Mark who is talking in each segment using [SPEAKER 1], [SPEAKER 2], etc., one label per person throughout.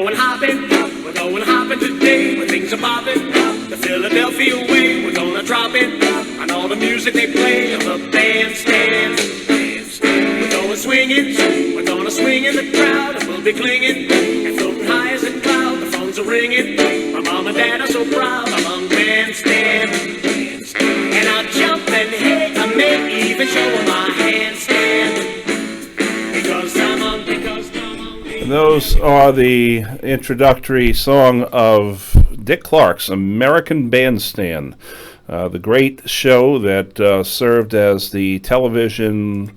[SPEAKER 1] We're going hopping today, where things are popping. The Philadelphia way, we're gonna drop it. On all the music they play on the bandstand. We're going swinging, we're gonna swing in the crowd, and we'll be clinging and floating high as a cloud. The phones are ringing, my mom and dad are so proud. I'm on bandstand, and I'll jump and hey, I may even show them my handstand. Because I'm on.
[SPEAKER 2] Those are the introductory song of Dick Clark's American Bandstand, the great show that served as the television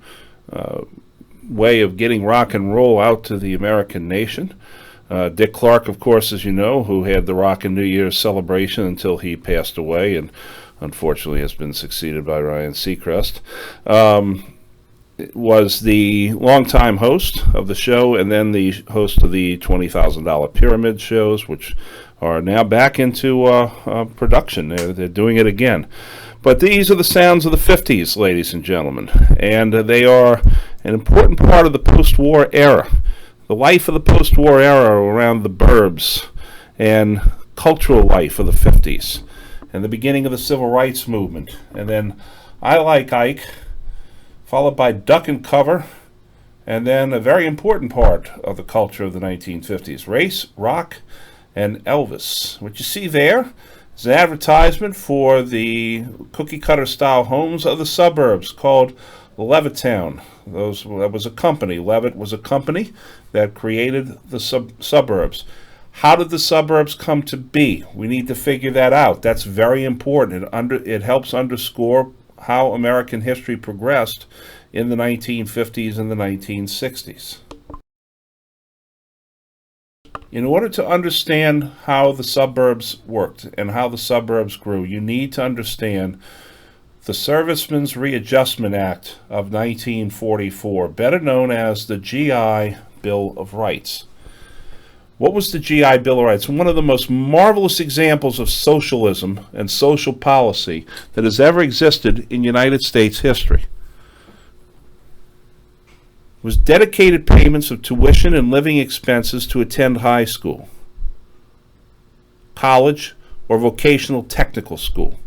[SPEAKER 2] way of getting rock and roll out to the American nation. Dick Clark, of course, as you know, who had the Rockin' New Year's celebration until he passed away and unfortunately has been succeeded by Ryan Seacrest. Was the longtime host of the show and then the host of the $20,000 Pyramid shows, which are now back into production. They're doing it again. But these are the sounds of the 50s, ladies and gentlemen, and they are an important part of the post-war era, the life of the post-war era around the burbs and cultural life of the 50s, and the beginning of the civil rights movement. And then I Like Ike, followed by Duck and Cover, and then a very important part of the culture of the 1950s, race, rock, and Elvis. What you see there is an advertisement for the cookie-cutter style homes of the suburbs called Levittown. That was a company. Levitt was a company that created the suburbs. How did the suburbs come to be? We need to figure that out. That's very important. It helps underscore how American history progressed in the 1950s and the 1960s. In order to understand how the suburbs worked and how the suburbs grew, you need to understand the Servicemen's Readjustment Act of 1944, better known as the GI Bill of Rights. What was the GI Bill of Rights? One of the most marvelous examples of socialism and social policy that has ever existed in United States history. It was dedicated payments of tuition and living expenses to attend high school, college, or vocational technical school.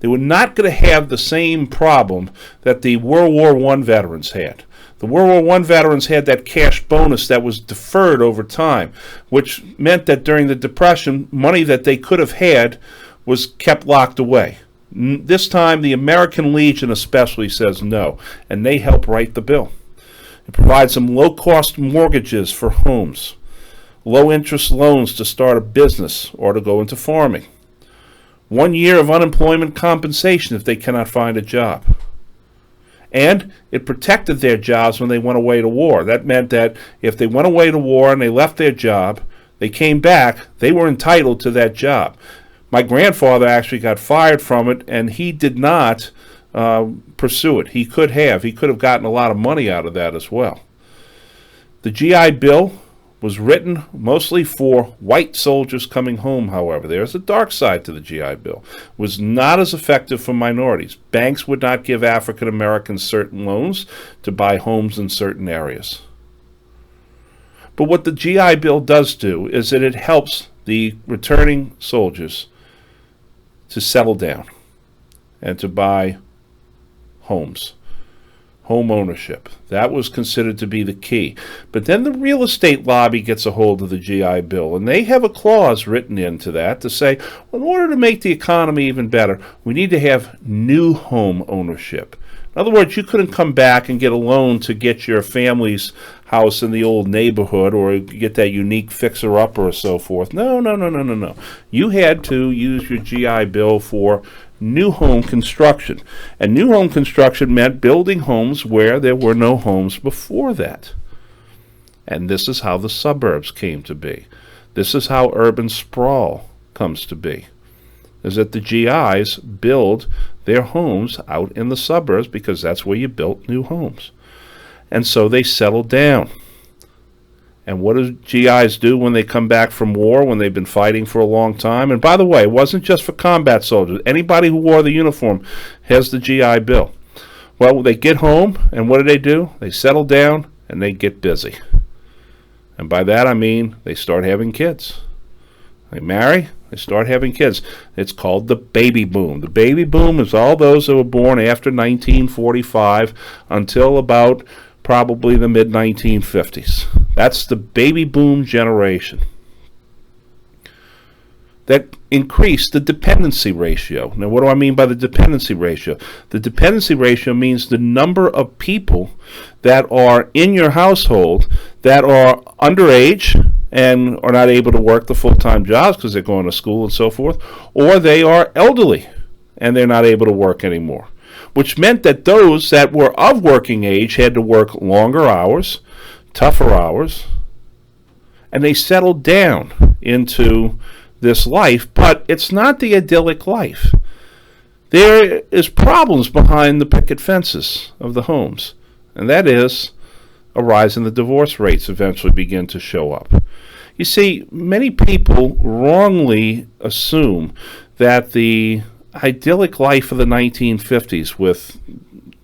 [SPEAKER 2] They were not going to have the same problem that the World War I veterans had. The World War I veterans had that cash bonus that was deferred over time, which meant that during the Depression, money that they could have had was kept locked away. This time, the American Legion especially says no, and they help write the bill. It provides some low-cost mortgages for homes, low-interest loans to start a business or to go into farming, 1 year of unemployment compensation if they cannot find a job. And it protected their jobs when they went away to war. That meant that if they went away to war and they left their job, they came back, they were entitled to that job. My grandfather actually got fired from it, and he did not pursue it. He could have gotten a lot of money out of that as well. The GI Bill was written mostly for white soldiers coming home, however. There's a dark side to the GI Bill. It was not as effective for minorities. Banks would not give African Americans certain loans to buy homes in certain areas. But what the GI Bill does do is that it helps the returning soldiers to settle down and to buy homes. Home ownership. That was considered to be the key. But then the real estate lobby gets a hold of the GI Bill, and they have a clause written into that to say, well, in order to make the economy even better, we need to have new home ownership. In other words, you couldn't come back and get a loan to get your family's house in the old neighborhood or get that unique fixer-upper or so forth. No. You had to use your GI Bill for new home construction. And new home construction meant building homes where there were no homes before that. And this is how the suburbs came to be. This is how urban sprawl comes to be. Is that the GIs build their homes out in the suburbs because that's where you built new homes. And so they settle down. And what do GIs do when they come back from war, when they've been fighting for a long time? And by the way, it wasn't just for combat soldiers. Anybody who wore the uniform has the GI Bill. Well, they get home, and what do? They settle down, and they get busy. And by that I mean they start having kids. They marry, they start having kids. It's called the baby boom. The baby boom is all those that were born after 1945 until about probably the mid-1950s. That's the baby boom generation. That increased the dependency ratio. Now, what do I mean by the dependency ratio? The dependency ratio means the number of people that are in your household that are underage and are not able to work the full-time jobs because they're going to school and so forth, or they are elderly and they're not able to work anymore, which meant that those that were of working age had to work longer hours, tougher hours, and they settled down into this life, but it's not the idyllic life. There is problems behind the picket fences of the homes, and that is a rise in the divorce rates eventually begin to show up. You see, many people wrongly assume that the idyllic life of the 1950s with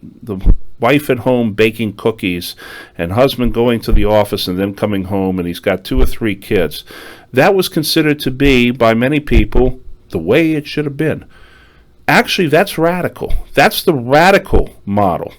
[SPEAKER 2] the wife at home baking cookies and husband going to the office and then coming home and he's got 2 or 3 kids, that was considered to be, by many people, the way it should have been. Actually, that's radical. That's the radical model.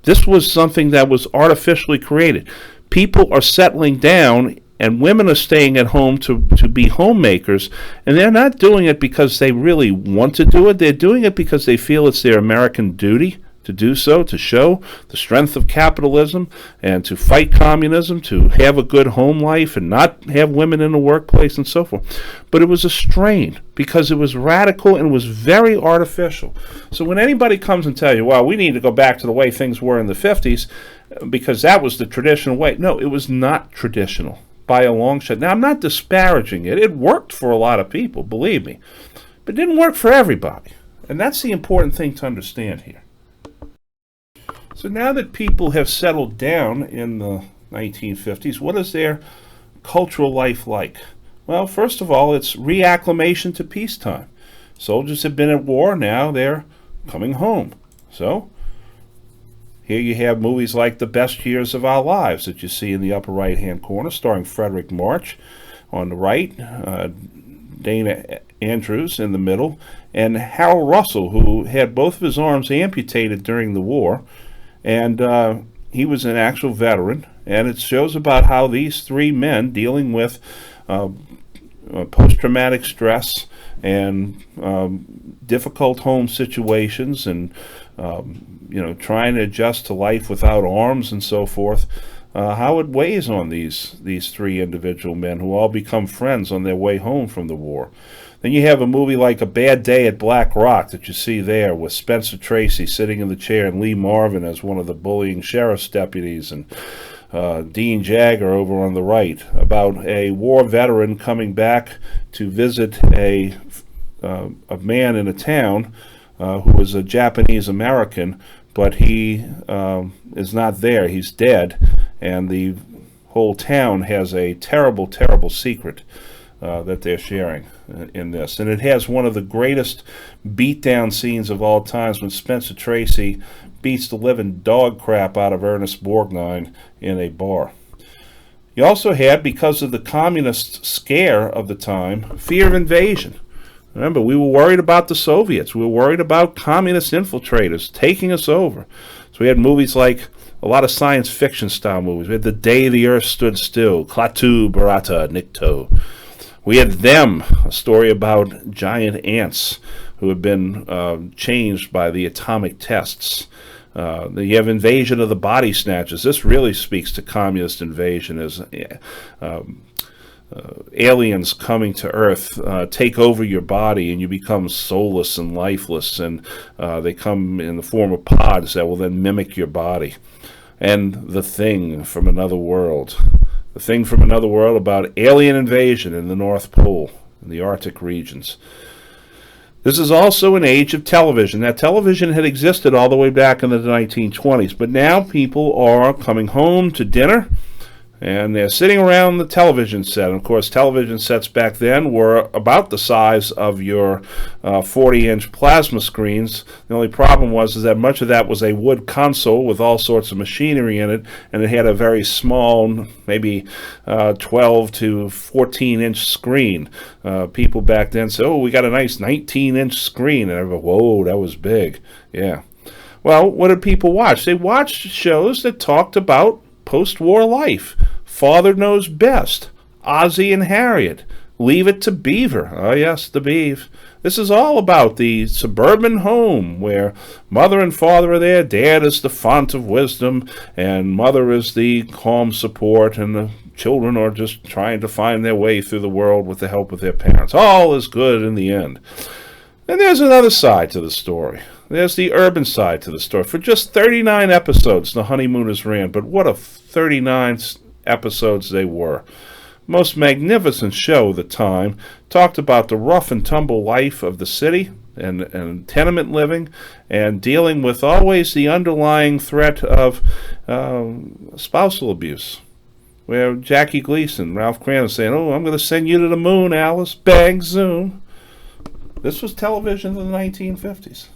[SPEAKER 2] This was something that was artificially created. People are settling down and women are staying at home to be homemakers, and they're not doing it because they really want to do it. They're doing it because they feel it's their American duty to do so, to show the strength of capitalism and to fight communism, to have a good home life and not have women in the workplace and so forth. But it was a strain because it was radical and it was very artificial. So when anybody comes and tells you, well, we need to go back to the way things were in the 50s because that was the traditional way. No, it was not traditional by a long shot. Now, I'm not disparaging it. It worked for a lot of people, believe me. But it didn't work for everybody. And that's the important thing to understand here. So now that people have settled down in the 1950s, what is their cultural life like? Well, first of all, it's reacclimation to peacetime. Soldiers have been at war, now they're coming home. So here you have movies like The Best Years of Our Lives that you see in the upper right-hand corner, starring Frederick March on the right, Dana Andrews in the middle, and Harold Russell, who had both of his arms amputated during the war. And he was an actual veteran, and it shows about how these 3 men dealing with post-traumatic stress and difficult home situations and trying to adjust to life without arms and so forth, how it weighs on these 3 individual men who all become friends on their way home from the war. Then you have a movie like A Bad Day at Black Rock that you see there with Spencer Tracy sitting in the chair and Lee Marvin as one of the bullying sheriff's deputies and Dean Jagger over on the right, about a war veteran coming back to visit a man in a town who was a Japanese American, but he is not there. He's dead, and the whole town has a terrible, terrible secret that they're sharing in this. And it has one of the greatest beatdown scenes of all times when Spencer Tracy beats the living dog crap out of Ernest Borgnine in a bar. You also had, because of the communist scare of the time, fear of invasion. Remember, we were worried about the Soviets. We were worried about communist infiltrators taking us over. So we had movies like a lot of science fiction style movies. We had The Day the Earth Stood Still, Klaatu Barata Nikto. We had Them, a story about giant ants who have been changed by the atomic tests. You have Invasion of the Body Snatchers. This really speaks to communist invasion as aliens coming to Earth take over your body and you become soulless and lifeless, and they come in the form of pods that will then mimic your body. And The Thing from Another World. The Thing from Another World about alien invasion in the North Pole, in the Arctic regions. This is also an age of television. Now, television had existed all the way back in the 1920s, but now people are coming home to dinner. And they're sitting around the television set. And of course, television sets back then were about the size of your 40-inch plasma screens. The only problem was is that much of that was a wood console with all sorts of machinery in it, and it had a very small, maybe 12 to 14-inch screen. People back then said, "Oh, we got a nice 19-inch screen," and everybody, "Whoa, that was big." Yeah. Well, what did people watch? They watched shows that talked about post-war life. Father Knows Best, Ozzie and Harriet, Leave It to Beaver. Oh yes, the Beav. This is all about the suburban home where mother and father are there. Dad is the font of wisdom, and mother is the calm support, and the children are just trying to find their way through the world with the help of their parents. All is good in the end. And there's another side to the story. There's the urban side to the story. For just 39 episodes, The Honeymooners ran, but what a 39 episodes they were. Most magnificent show of the time. Talked about the rough and tumble life of the city and tenement living, and dealing with always the underlying threat of spousal abuse. Where Jackie Gleason, Ralph Cramton saying, "Oh, I'm going to send you to the moon, Alice. Bang, zoom." This was television in the 1950s.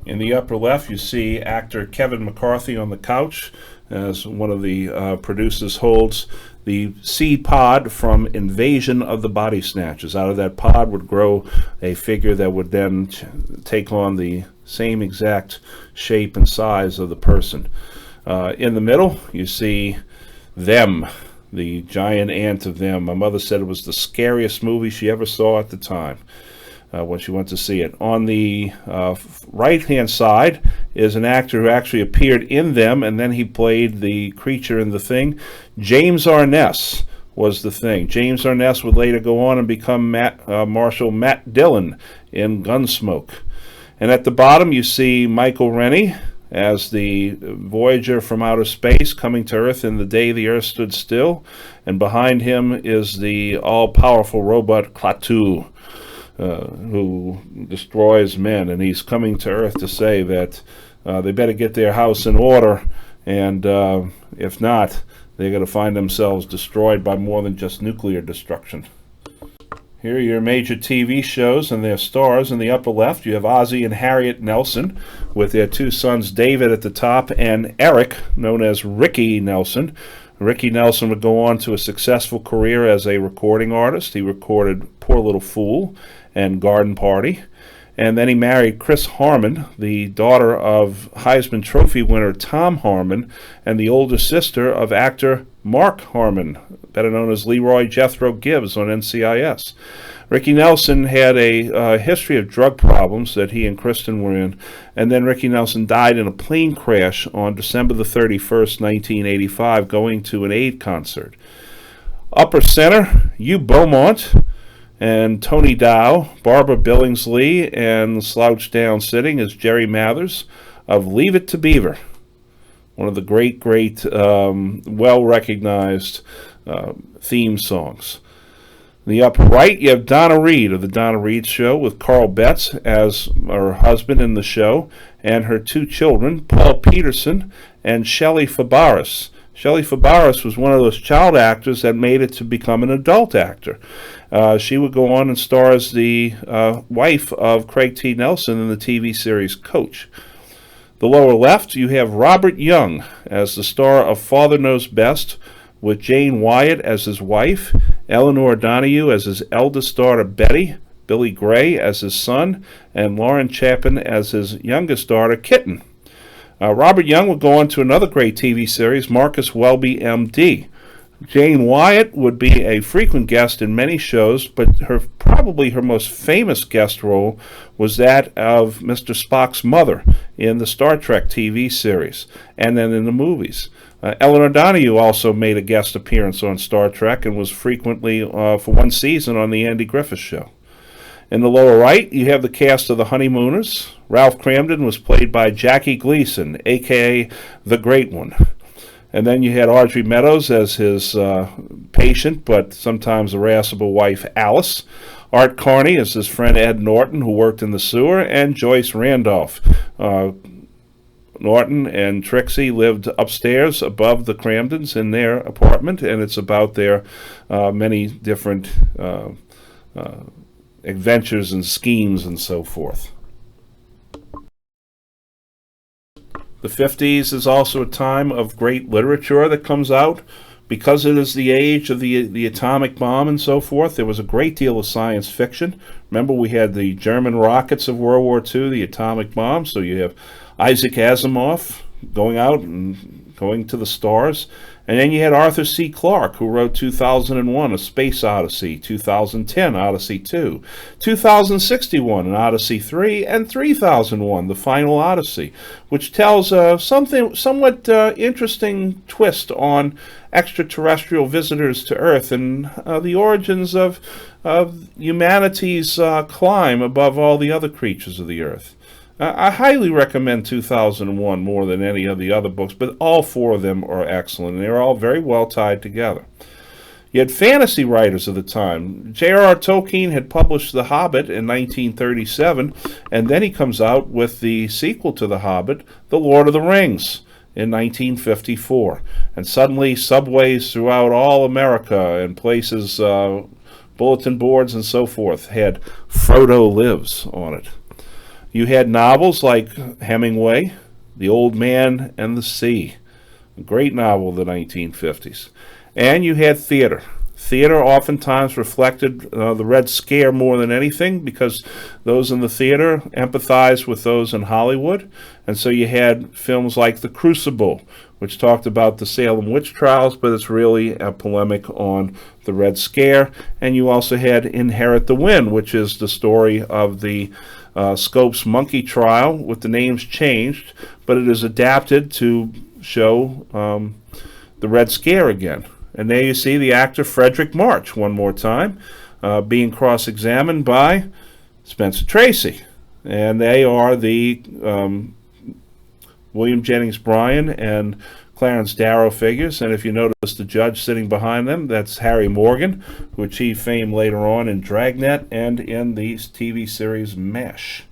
[SPEAKER 2] In the upper left, you see actor Kevin McCarthy on the couch as one of the producers holds the seed pod from Invasion of the Body Snatchers. Out of that pod would grow a figure that would then take on the same exact shape and size of the person. In the middle, you see Them, the giant ant of Them. My mother said it was the scariest movie she ever saw at the time. When she went to see it. On the right-hand side is an actor who actually appeared in Them, and then he played the creature in The Thing. James Arness was The Thing. James Arness would later go on and become Marshal Matt Dillon in Gunsmoke. And at the bottom you see Michael Rennie as the Voyager from outer space coming to Earth in the day the Earth stood still. And behind him is the all-powerful robot Klaatu, who destroys men, and he's coming to Earth to say that they better get their house in order, and if not, they're going to find themselves destroyed by more than just nuclear destruction. Here are your major TV shows and their stars. In the upper left, you have Ozzie and Harriet Nelson, with their two sons, David at the top, and Eric, known as Ricky Nelson. Ricky Nelson would go on to a successful career as a recording artist. He recorded Poor Little Fool and Garden Party. And then he married Chris Harmon, the daughter of Heisman Trophy winner Tom Harmon, and the older sister of actor Mark Harmon, better known as Leroy Jethro Gibbs on NCIS. Ricky Nelson had a history of drug problems that he and Kristen were in, and then Ricky Nelson died in a plane crash on December the 31st, 1985, going to an Aid concert. Upper center, Hugh Beaumont and Tony Dow, Barbara Billingsley, and slouched down sitting is Jerry Mathers of Leave It to Beaver, one of the great, well-recognized theme songs. In the upper right, you have Donna Reed of The Donna Reed Show, with Carl Betts as her husband in the show, and her two children, Paul Peterson and Shelley Fabaris. Shelley Fabares was one of those child actors that made it to become an adult actor. She would go on and star as the wife of Craig T. Nelson in the TV series Coach. The lower left, you have Robert Young as the star of Father Knows Best, with Jane Wyatt as his wife, Eleanor Donahue as his eldest daughter Betty, Billy Gray as his son, and Lauren Chapin as his youngest daughter Kitten. Robert Young would go on to another great TV series, Marcus Welby, M.D. Jane Wyatt would be a frequent guest in many shows, but probably her most famous guest role was that of Mr. Spock's mother in the Star Trek TV series, and then in the movies. Eleanor Donahue also made a guest appearance on Star Trek and was frequently, for one season, on the Andy Griffith Show. In the lower right, you have the cast of The Honeymooners. Ralph Cramden was played by Jackie Gleason, a.k.a. the Great One. And then you had Audrey Meadows as his patient, but sometimes irascible wife, Alice. Art Carney as his friend Ed Norton, who worked in the sewer, and Joyce Randolph. Norton and Trixie lived upstairs above the Cramdens in their apartment, and it's about their many different adventures and schemes and so forth. The 50s is also a time of great literature that comes out. Because it is the age of the atomic bomb and so forth, there was a great deal of science fiction. Remember, we had the German rockets of World War II, the atomic bomb, so you have Isaac Asimov going out and going to the stars. And then you had Arthur C. Clarke, who wrote 2001, A Space Odyssey, 2010, Odyssey 2, 2061, an Odyssey 3, and 3001, The Final Odyssey, which tells somewhat interesting twist on extraterrestrial visitors to Earth and the origins of humanity's climb above all the other creatures of the Earth. I highly recommend 2001 more than any of the other books, but all four of them are excellent, and they're all very well tied together. You had fantasy writers of the time. J.R.R. Tolkien had published The Hobbit in 1937, and then he comes out with the sequel to The Hobbit, The Lord of the Rings, in 1954. And suddenly subways throughout all America and places, bulletin boards and so forth, had Frodo Lives on it. You had novels like Hemingway, The Old Man and the Sea, a great novel of the 1950s. And you had theater. Theater oftentimes reflected the Red Scare more than anything, because those in the theater empathized with those in Hollywood. And so you had films like The Crucible, which talked about the Salem witch trials, but it's really a polemic on the Red Scare. And you also had Inherit the Wind, which is the story of the Scopes monkey trial with the names changed, but it is adapted to show the Red Scare again. And there you see the actor Frederick March one more time being cross-examined by Spencer Tracy. And they are the William Jennings Bryan and Clarence Darrow figures. And if you notice the judge sitting behind them, that's Harry Morgan, who achieved fame later on in Dragnet and in the TV series MASH.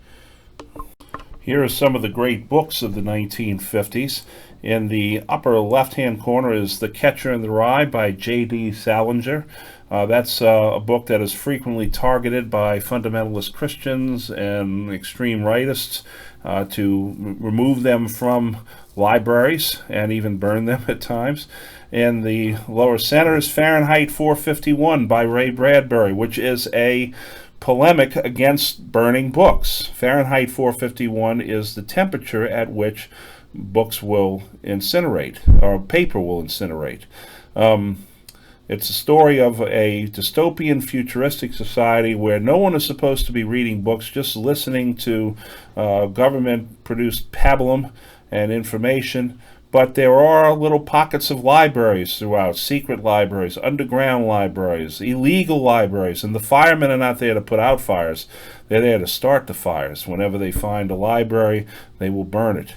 [SPEAKER 2] Here are some of the great books of the 1950s. In the upper left-hand corner is The Catcher in the Rye by J.D. Salinger. That's a book that is frequently targeted by fundamentalist Christians and extreme rightists to remove them from libraries and even burn them at times. In the lower center is Fahrenheit 451 by Ray Bradbury, which is a polemic against burning books. Fahrenheit 451 is the temperature at which books will incinerate, or paper will incinerate. It's a story of a dystopian futuristic society where no one is supposed to be reading books, just listening to government-produced pablum and information. But there are little pockets of libraries throughout, secret libraries, underground libraries, illegal libraries, and the firemen are not there to put out fires. They're there to start the fires. Whenever they find a library, they will burn it.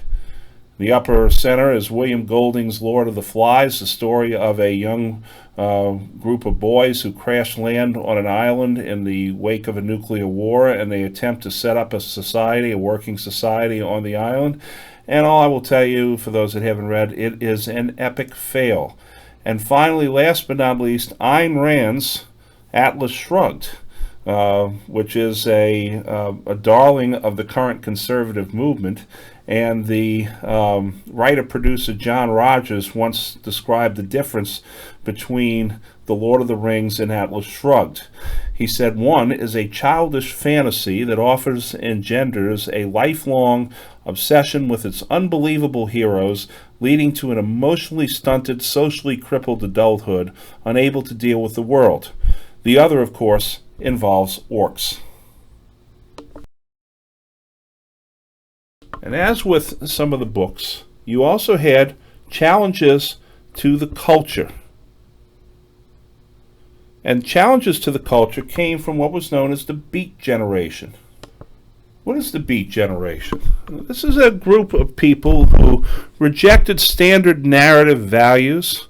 [SPEAKER 2] The upper center is William Golding's Lord of the Flies, the story of a young group of boys who crash land on an island in the wake of a nuclear war, and they attempt to set up a society, a working society on the island. And all I will tell you, for those that haven't read, it is an epic fail. And finally, last but not least, Ayn Rand's Atlas Shrugged, which is a darling of the current conservative movement. And the writer-producer John Rogers once described the difference between The Lord of the Rings and Atlas Shrugged. He said, one is a childish fantasy that offers engenders a lifelong obsession with its unbelievable heroes, leading to an emotionally stunted, socially crippled adulthood, unable to deal with the world. The other, of course, involves orcs. And as with some of the books, you also had challenges to the culture. And challenges to the culture came from what was known as the Beat Generation. What is the Beat Generation? This is a group of people who rejected standard narrative values,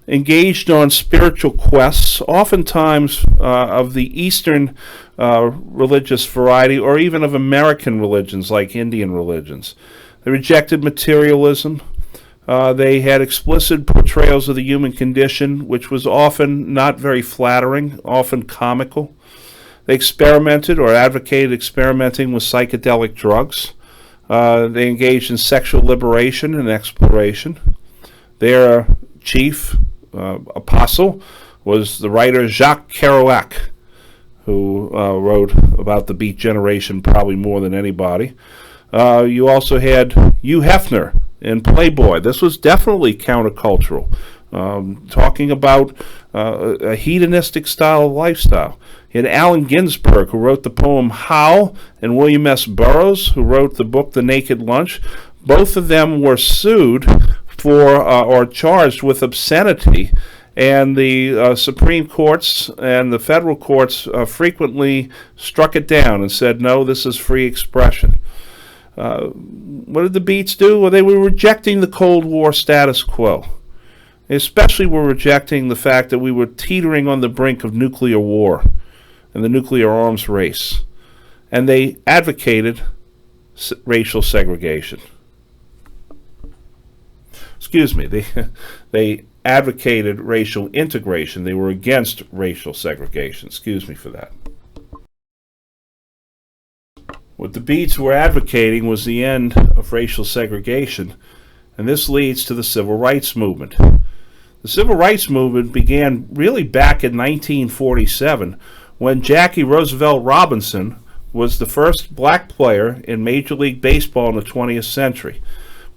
[SPEAKER 2] engaged on spiritual quests, oftentimes of the Eastern religious variety, or even of American religions like Indian religions. They rejected materialism. They had explicit portrayals of the human condition, which was often not very flattering, often comical. They experimented or advocated experimenting with psychedelic drugs. They engaged in sexual liberation and exploration. Their chief apostle was the writer Jacques Kerouac, who wrote about the Beat Generation probably more than anybody. You also had Hugh Hefner in Playboy. This was definitely countercultural, talking about a hedonistic style of lifestyle. You had Allen Ginsberg, who wrote the poem How, and William S. Burroughs, who wrote the book The Naked Lunch. Both of them were sued for or charged with obscenity, and the Supreme Courts and the federal courts frequently struck it down and said, no, this is free expression. What did the Beats do? Well, they were rejecting the Cold War status quo. They especially were rejecting the fact that we were teetering on the brink of nuclear war and the nuclear arms race. And they advocated racial segregation. Excuse me, they advocated racial integration. They were against racial segregation. Excuse me for that. What the Beats were advocating was the end of racial segregation, and this leads to the Civil Rights Movement. The Civil Rights Movement began really back in 1947 when Jackie Roosevelt Robinson was the first black player in Major League Baseball in the 20th century.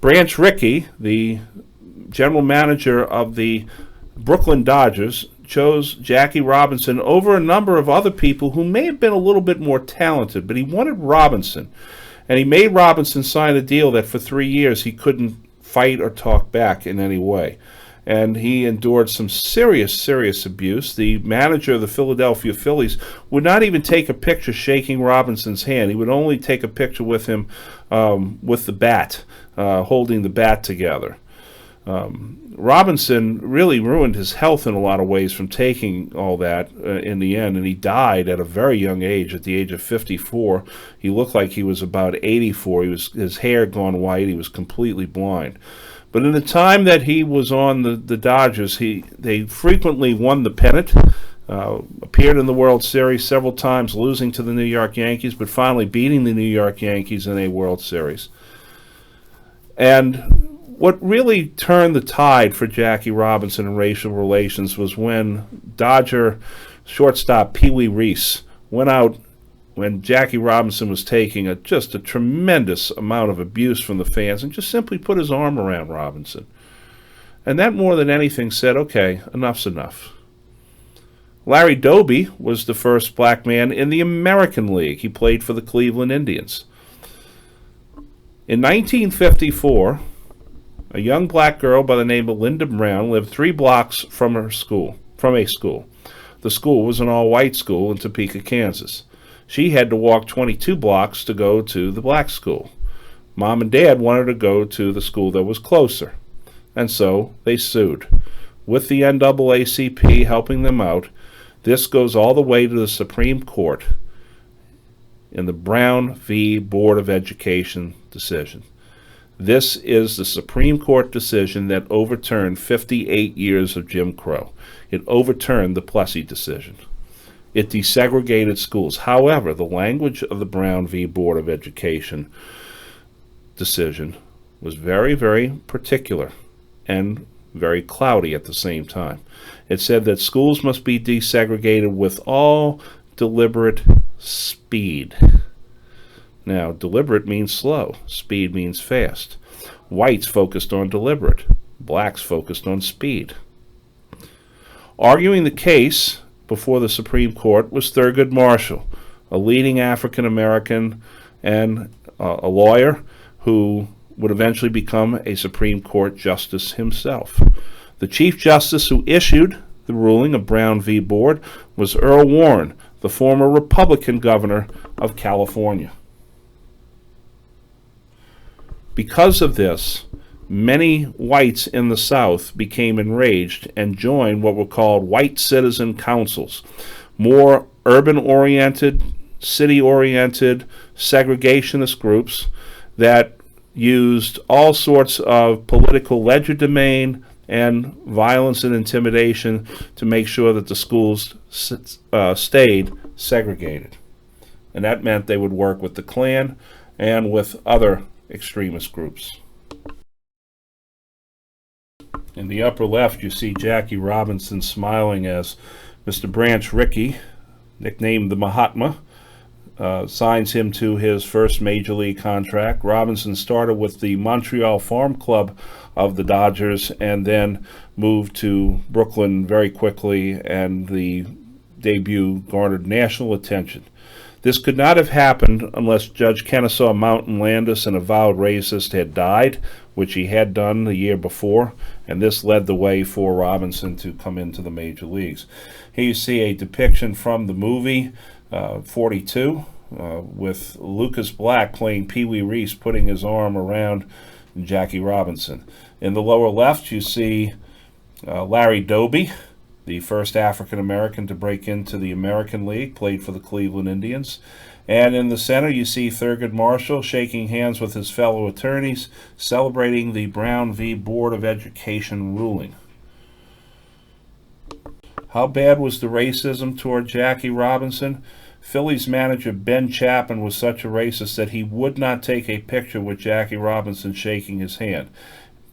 [SPEAKER 2] Branch Rickey, the general manager of the Brooklyn Dodgers, chose Jackie Robinson over a number of other people who may have been a little bit more talented, but he wanted Robinson. And he made Robinson sign a deal that for 3 years he couldn't fight or talk back in any way. And he endured some serious abuse. The manager of the Philadelphia Phillies would not even take a picture shaking Robinson's hand. He would only take a picture with him with the bat, holding the bat together. Robinson really ruined his health in a lot of ways from taking all that in the end, and he died at a very young age, at the age of 54. He looked like he was about 84. His hair had gone white. He was completely blind. But in the time that he was on the Dodgers, they frequently won the pennant, appeared in the World Series several times, losing to the New York Yankees, but finally beating the New York Yankees in a World Series. And what really turned the tide for Jackie Robinson in racial relations was when Dodger shortstop Pee Wee Reese went out when Jackie Robinson was taking just a tremendous amount of abuse from the fans, and just simply put his arm around Robinson. And that more than anything said, okay, enough's enough. Larry Doby was the first black man in the American League. He played for the Cleveland Indians. In 1954, a young black girl by the name of Linda Brown lived 3 blocks from a school. The school was an all-white school in Topeka, Kansas. She had to walk 22 blocks to go to the black school. Mom and Dad wanted to go to the school that was closer, and so they sued. With the NAACP helping them out, this goes all the way to the Supreme Court in the Brown v. Board of Education decision. This is the Supreme Court decision that overturned 58 years of Jim Crow. It overturned the Plessy decision. It desegregated schools. However, the language of the Brown v. Board of Education decision was very, very particular and very cloudy at the same time. It said that schools must be desegregated with all deliberate speed. Now, deliberate means slow. Speed means fast. Whites focused on deliberate. Blacks focused on speed. Arguing the case before the Supreme Court was Thurgood Marshall, a leading African American and a lawyer who would eventually become a Supreme Court justice himself. The Chief Justice who issued the ruling of Brown v. Board was Earl Warren, the former Republican governor of California. Because of this, many whites in the South became enraged and joined what were called white citizen councils, more urban-oriented, city-oriented, segregationist groups that used all sorts of political legerdemain and violence and intimidation to make sure that the schools stayed segregated. And that meant they would work with the Klan and with other extremist groups. In the upper left, you see Jackie Robinson smiling as Mr. Branch Rickey, nicknamed the Mahatma, signs him to his first Major League contract. Robinson started with the Montreal Farm Club of the Dodgers and then moved to Brooklyn very quickly, and the debut garnered national attention. This could not have happened unless Judge Kennesaw Mountain Landis, an avowed racist, had died, which he had done the year before, and this led the way for Robinson to come into the major leagues. Here you see a depiction from the movie 42 with Lucas Black playing Pee Wee Reese, putting his arm around Jackie Robinson. In the lower left, you see Larry Doby, the first African-American to break into the American League, played for the Cleveland Indians. And in the center, you see Thurgood Marshall shaking hands with his fellow attorneys, celebrating the Brown v. Board of Education ruling. How bad was the racism toward Jackie Robinson? Phillies manager Ben Chapman was such a racist that he would not take a picture with Jackie Robinson shaking his hand.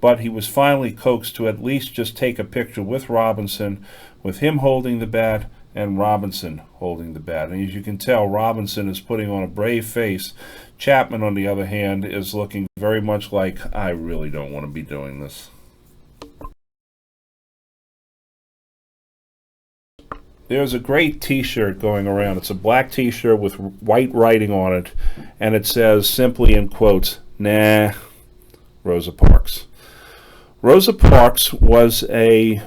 [SPEAKER 2] But he was finally coaxed to at least just take a picture with Robinson, with him holding the bat and Robinson holding the bat. And as you can tell, Robinson is putting on a brave face. Chapman, on the other hand, is looking very much like, I really don't want to be doing this. There's a great t-shirt going around. It's a black t-shirt with white writing on it, and it says simply in quotes, "Nah, Rosa Parks." Rosa Parks was a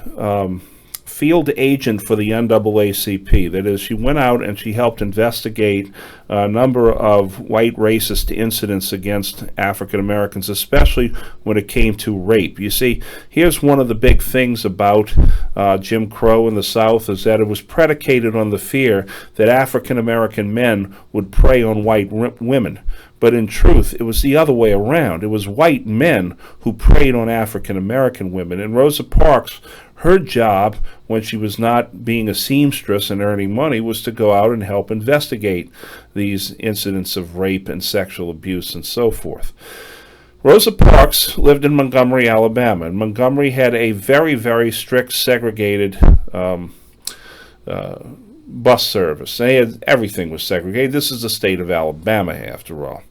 [SPEAKER 2] field agent for the NAACP. That is, she went out and she helped investigate a number of white racist incidents against African Americans, especially when it came to rape. You see, here's one of the big things about Jim Crow in the South, is that it was predicated on the fear that African American men would prey on white women. But in truth, it was the other way around. It was white men who preyed on African American women. And Rosa Parks, her job, when she was not being a seamstress and earning money, was to go out and help investigate these incidents of rape and sexual abuse and so forth. Rosa Parks lived in Montgomery, Alabama, and Montgomery had a very, very strict segregated bus service. Everything was segregated. This is the state of Alabama, after all.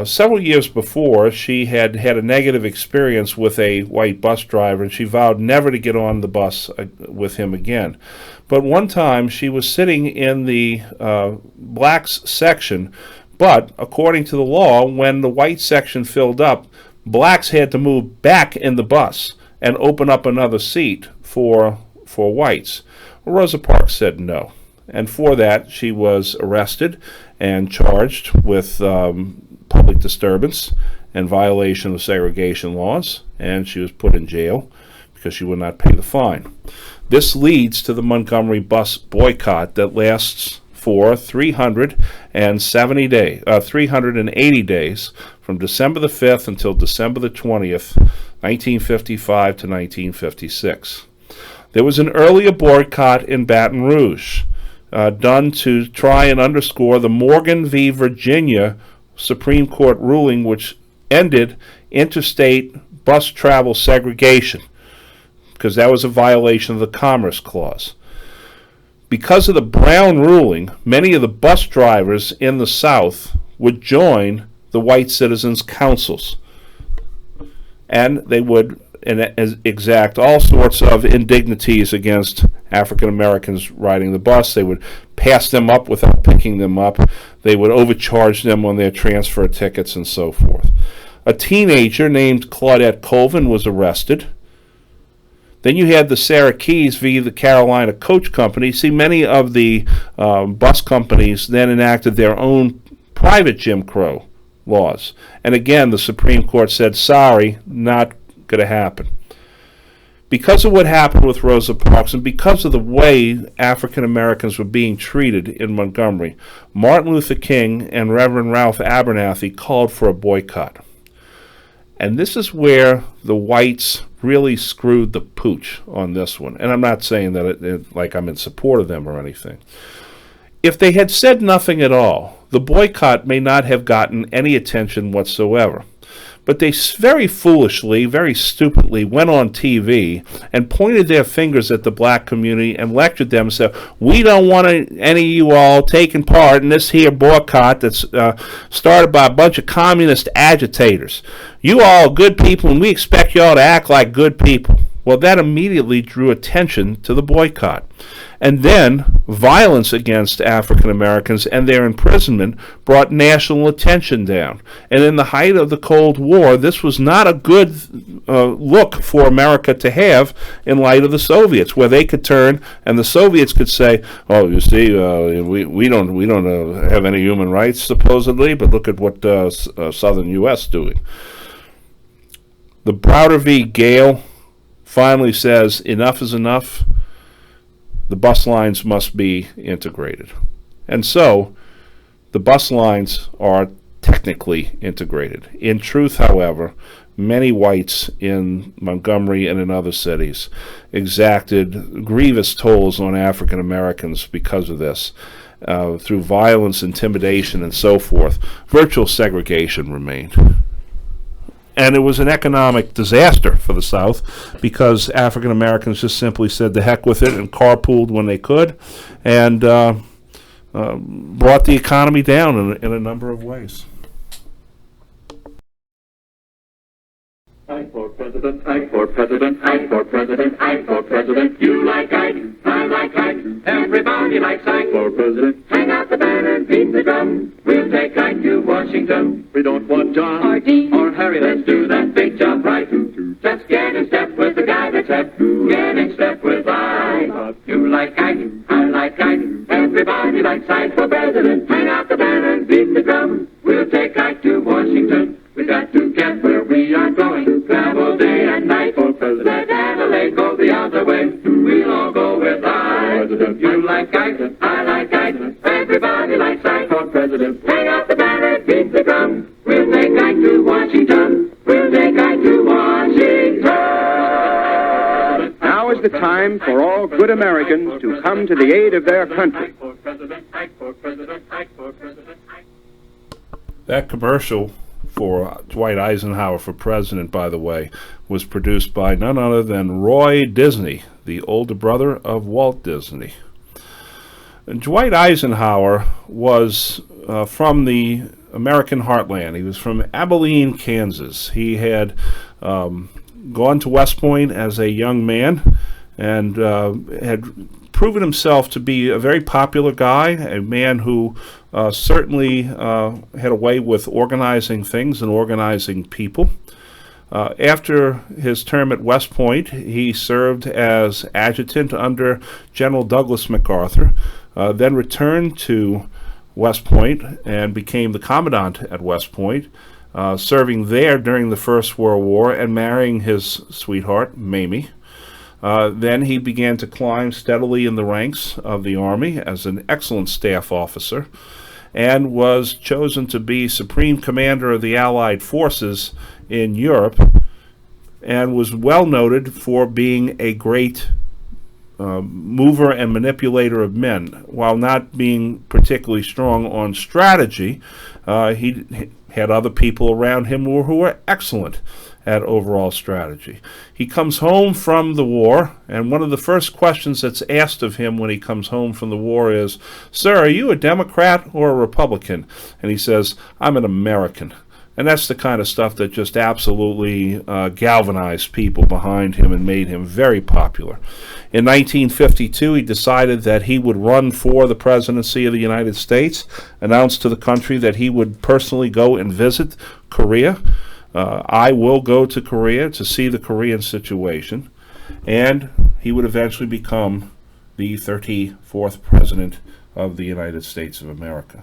[SPEAKER 2] Several years before, she had had a negative experience with a white bus driver, and she vowed never to get on the bus with him again. But one time, she was sitting in the blacks section, but according to the law, when the white section filled up, blacks had to move back in the bus and open up another seat for whites. Rosa Parks said no, and for that she was arrested and charged with public disturbance and violation of segregation laws, and she was put in jail because she would not pay the fine. This leads to the Montgomery bus boycott that lasts for 380 days, from December the 5th until December the 20th, 1955 to 1956. There was an earlier boycott in Baton Rouge, done to try and underscore the Morgan v. Virginia Supreme Court ruling, which ended interstate bus travel segregation, because that was a violation of the Commerce Clause. Because of the Brown ruling, many of the bus drivers in the South would join the white citizens' councils, and they would exact all sorts of indignities against African Americans riding the bus. They would pass them up without picking them up. They would overcharge them on their transfer tickets and so forth. A teenager named Claudette Colvin was arrested. Then you had the Sarah Keys v. the Carolina Coach Company. See, many of the bus companies then enacted their own private Jim Crow laws. And again, the Supreme Court said, sorry, not going to happen. Because of what happened with Rosa Parks and because of the way African Americans were being treated in Montgomery, Martin Luther King and Reverend Ralph Abernathy called for a boycott. And this is where the whites really screwed the pooch on this one. And I'm not saying that like I'm in support of them or anything. If they had said nothing at all, the boycott may not have gotten any attention whatsoever. But they very foolishly, very stupidly went on TV and pointed their fingers at the black community and lectured them and said, we don't want any of you all taking part in this here boycott that's started by a bunch of communist agitators. You all are good people and we expect you all to act like good people. Well, that immediately drew attention to the boycott. And then violence against African Americans and their imprisonment brought national attention down. And in the height of the Cold War, this was not a good look for America to have in light of the Soviets, where they could turn and the Soviets could say, "Oh, you see, we don't have any human rights supposedly, but look at what Southern U.S. doing." The Browder v. Gale finally says enough is enough. The bus lines must be integrated. And so the bus lines are technically integrated. In truth, however, many whites in Montgomery and in other cities exacted grievous tolls on African Americans because of this. Through violence, intimidation, and so forth, virtual segregation remained. And it was an economic disaster for the South because African Americans just simply said the heck with it and carpooled when they could and brought the economy down in a number of ways.
[SPEAKER 1] I for president, I for president, I for president, I for president. You like Ike, I like Ike, everybody likes Ike for president. Hang out the banner and beat the drum. We'll take Ike to Washington. We don't want John or Dean or Harry. Let's do that big job right. Just get in step with the guy that's hep. Get in step with Ike. You like Ike, I like Ike, everybody likes Ike for president. Hang out the banner and beat the drum. We'll take Ike to Washington. We got to get where we are going. Travel day and night for president. Let Adelaide go the other way. We'll all go with Ike. You like Ike, I like Ike, everybody likes Ike for president. Hang out the banner, beat the drum. We'll take Ike to Washington. We'll take Ike to Washington.
[SPEAKER 3] Now is the time for all good Americans to come to the aid of their country.
[SPEAKER 2] That commercial for Dwight Eisenhower for president, by the way, was produced by none other than Roy Disney, the older brother of Walt Disney. And Dwight Eisenhower was from the American heartland. He was from Abilene, Kansas. He had gone to West Point as a young man and had proven himself to be a very popular guy, a man who certainly had a way with organizing things and organizing people. After his term at West Point, he served as adjutant under General Douglas MacArthur, then returned to West Point and became the commandant at West Point, serving there during the First World War and marrying his sweetheart, Mamie. Then he began to climb steadily in the ranks of the Army as an excellent staff officer and was chosen to be Supreme Commander of the Allied forces in Europe and was well noted for being a great mover and manipulator of men. While not being particularly strong on strategy, he had other people around him who were excellent at overall strategy. He comes home from the war, and one of the first questions that's asked of him when he comes home from the war is, "Sir, are you a Democrat or a Republican?" And he says, "I'm an American." And that's the kind of stuff that just absolutely galvanized people behind him and made him very popular. In 1952, he decided that he would run for the presidency of the United States, announced to the country that he would personally go and visit Korea. I will go to Korea to see the Korean situation. And he would eventually become the 34th president of the United States of America.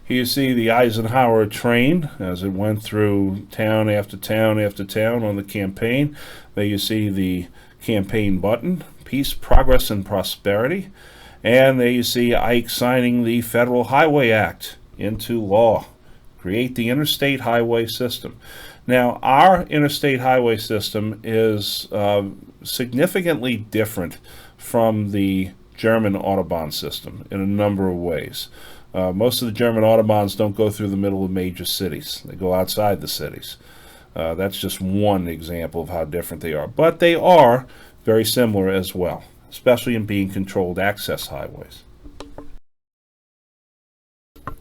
[SPEAKER 2] Here you see the Eisenhower train as it went through town after town after town on the campaign. There you see the campaign button, Peace, Progress, and Prosperity. And there you see Ike signing the Federal Highway Act into law, create the interstate highway system. Now, our interstate highway system is significantly different from the German Autobahn system in a number of ways. Most of the German Autobahns don't go through the middle of major cities. They go outside the cities. That's just one example of how different they are. But they are very similar as well, especially in being controlled access highways.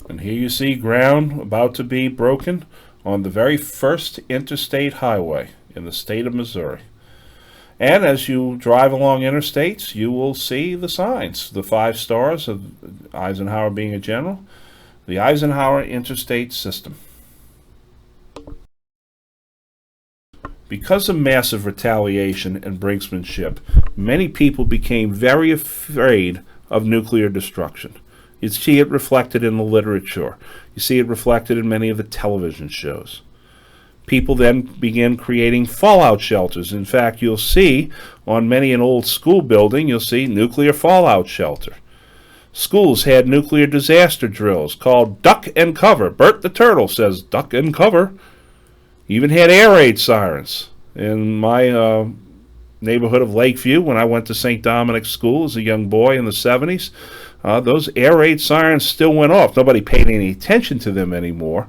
[SPEAKER 2] And here you see ground about to be broken on the very first interstate highway in the state of Missouri. And as you drive along interstates, you will see the signs, the 5 stars of Eisenhower being a general, the Eisenhower Interstate System. Because of massive retaliation and brinksmanship, many people became very afraid of nuclear destruction. You see it reflected in the literature. You see it reflected in many of the television shows. People then began creating fallout shelters. In fact, you'll see on many an old school building, you'll see nuclear fallout shelter. Schools had nuclear disaster drills called duck and cover. Bert the Turtle says duck and cover. Even had air raid sirens. In my neighborhood of Lakeview, when I went to St. Dominic's School as a young boy in the 70s, those air raid sirens still went off. Nobody paid any attention to them anymore,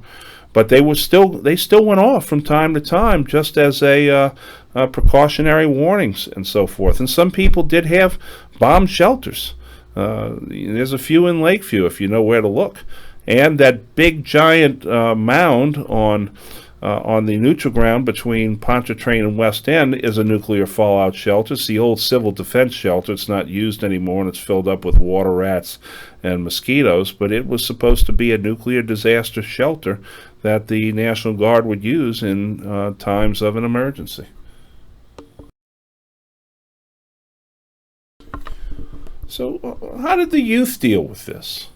[SPEAKER 2] but they still went off from time to time, just as a precautionary warnings and so forth. And some people did have bomb shelters. There's a few in Lakeview if you know where to look. And that big giant mound on the neutral ground between Pontchartrain and West End is a nuclear fallout shelter. It's the old civil defense shelter. It's not used anymore, and it's filled up with water rats and mosquitoes, but it was supposed to be a nuclear disaster shelter that the National Guard would use in times of an emergency. So how did the youth deal with this?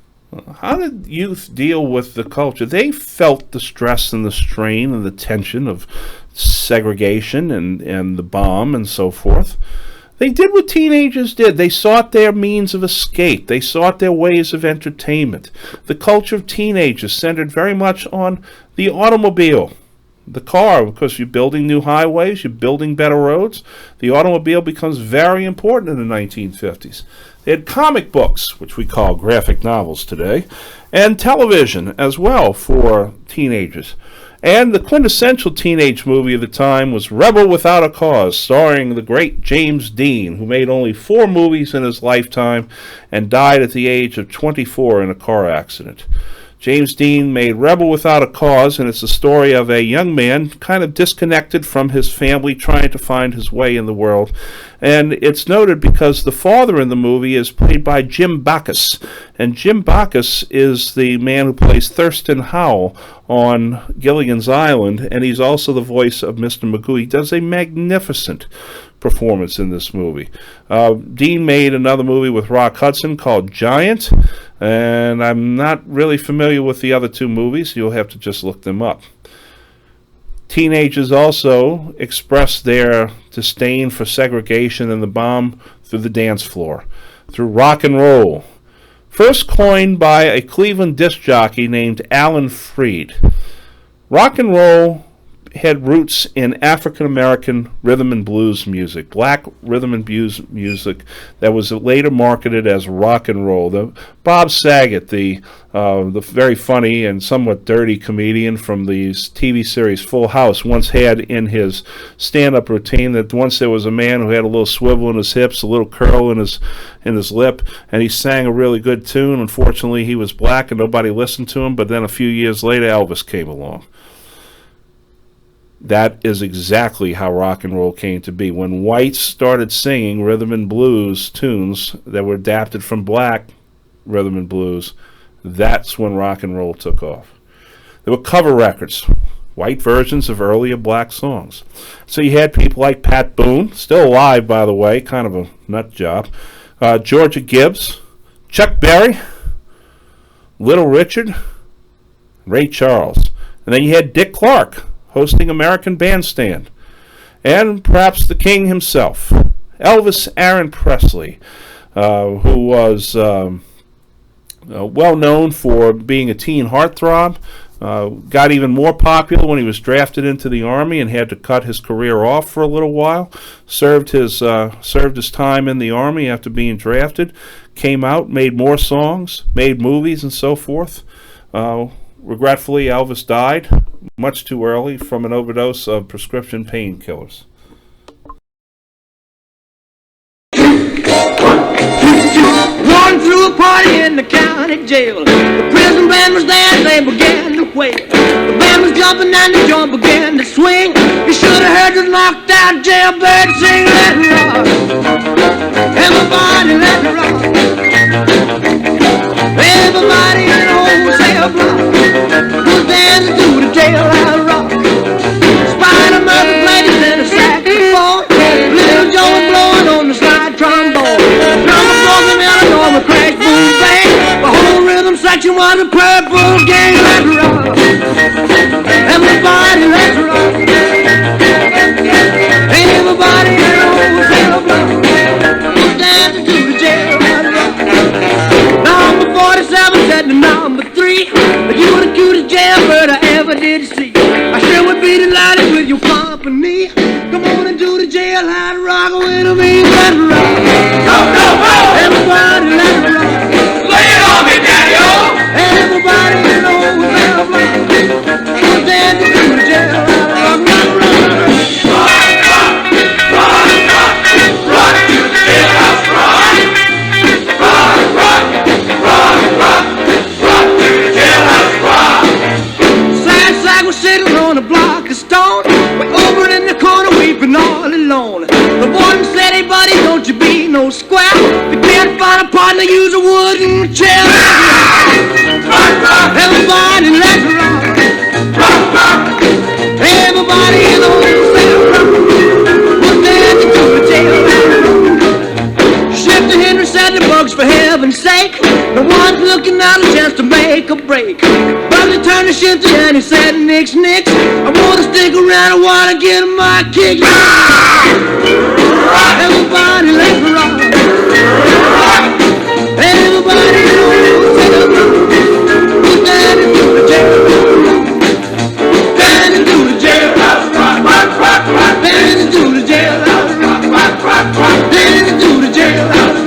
[SPEAKER 2] How did youth deal with the culture? They felt the stress and the strain and the tension of segregation and the bomb and so forth. They did what teenagers did. They sought their means of escape. They sought their ways of entertainment. The culture of teenagers centered very much on the automobile, the car, because you're building new highways, you're building better roads. The automobile becomes very important in the 1950s. They had comic books, which we call graphic novels today, and television as well for teenagers. And the quintessential teenage movie of the time was Rebel Without a Cause, starring the great James Dean, who made only 4 movies in his lifetime and died at the age of 24 in a car accident. James Dean made Rebel Without a Cause, and it's the story of a young man kind of disconnected from his family, trying to find his way in the world. And it's noted because the father in the movie is played by Jim Backus. And Jim Backus is the man who plays Thurston Howell on Gilligan's Island, and he's also the voice of Mr. Magoo. He does a magnificent performance in this movie. Dean made another movie with Rock Hudson called Giant, and I'm not really familiar with the other 2 movies. You'll have to just look them up. Teenagers also expressed their disdain for segregation and the bomb through the dance floor, through rock and roll. First coined by a Cleveland disc jockey named Alan Freed. Rock and roll had roots in African-American rhythm and blues music, black rhythm and blues music that was later marketed as rock and roll. Bob Saget, the very funny and somewhat dirty comedian from the TV series Full House, once had in his stand-up routine that once there was a man who had a little swivel in his hips, a little curl in his lip, and he sang a really good tune. Unfortunately, he was black and nobody listened to him, but then a few years later, Elvis came along. That is exactly how rock and roll came to be. When whites started singing rhythm and blues tunes that were adapted from black rhythm and blues, that's when rock and roll took off. There were cover records, white versions of earlier black songs. So you had people like Pat Boone, still alive by the way, kind of a nut job, Georgia Gibbs, Chuck Berry, Little Richard, Ray Charles. And then you had Dick Clark hosting American Bandstand. And perhaps the king himself, Elvis Aaron Presley, who was well known for being a teen heartthrob. Got even more popular when he was drafted into the Army and had to cut his career off for a little while. Served his time in the Army after being drafted. Came out, made more songs, made movies, and so forth. Regretfully, Elvis died much too early from an overdose of prescription painkillers.
[SPEAKER 4] One threw a party in the county jail. The prison band was there and they began to wail. The band was jumping and the joint began to swing. You should have heard the knocked out jailbird sing, let it rock. Everybody let it rock. Everybody in the whole cell block was dancing to the jailhouse rock. Spider Murphy played his in a saxophone. Little Joe was blowing on the slide trombone. Drummer broken out and on the crash boom bang. The whole rhythm section was a purple gang. Let's rock. Everybody let's rock. Everybody in the whole cell block was dancing to the jailhouse rock. Number 47 said to number 3, you were the cutest jailbird I ever did see. I sure would be delighted with your company. Come on and do the jailhouse rock with me. Let's rock. Go, go, go. Everybody let's rock. Lay it on me, Daddy-o. Everybody in the whole cell block was dancing to the jailhouse rock. Let's rock. Sitting on a block of stone, way over in the corner weeping all alone. The warden said, hey buddy, don't you be no square. If you can't find a partner, use a wooden chair. Everybody let's rock. Everybody in the whole cell was dancing to the jailhouse. Shifter Henry said the bugs for heaven's sake. The one's looking out a chance to make a break. But he turned to Shifter and he said, nix, nix, I wanna stick around, I wanna get my kick. Everybody let's rock. Everybody in the whole cell was dancing to the jailhouse. Dancing to the jailhouse. Dancing to the jailhouse. Dancing to the jailhouse.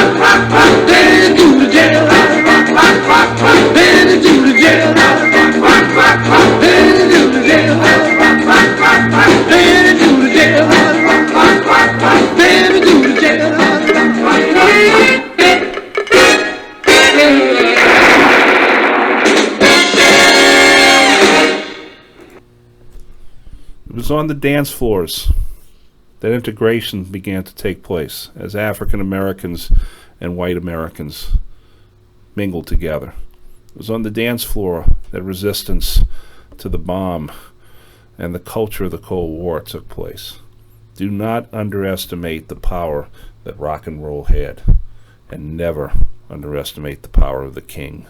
[SPEAKER 4] Dancing to the jailhouse. Dancing to the jailhouse. Dancing to the jailhouse. Dancing to the jailhouse. Dancing to the jailhouse.
[SPEAKER 2] It was on the dance floors that integration began to take place as African Americans and white Americans mingled together. It was on the dance floor that resistance to the bomb and the culture of the Cold War took place. Do not underestimate the power that rock and roll had, and never underestimate the power of the king.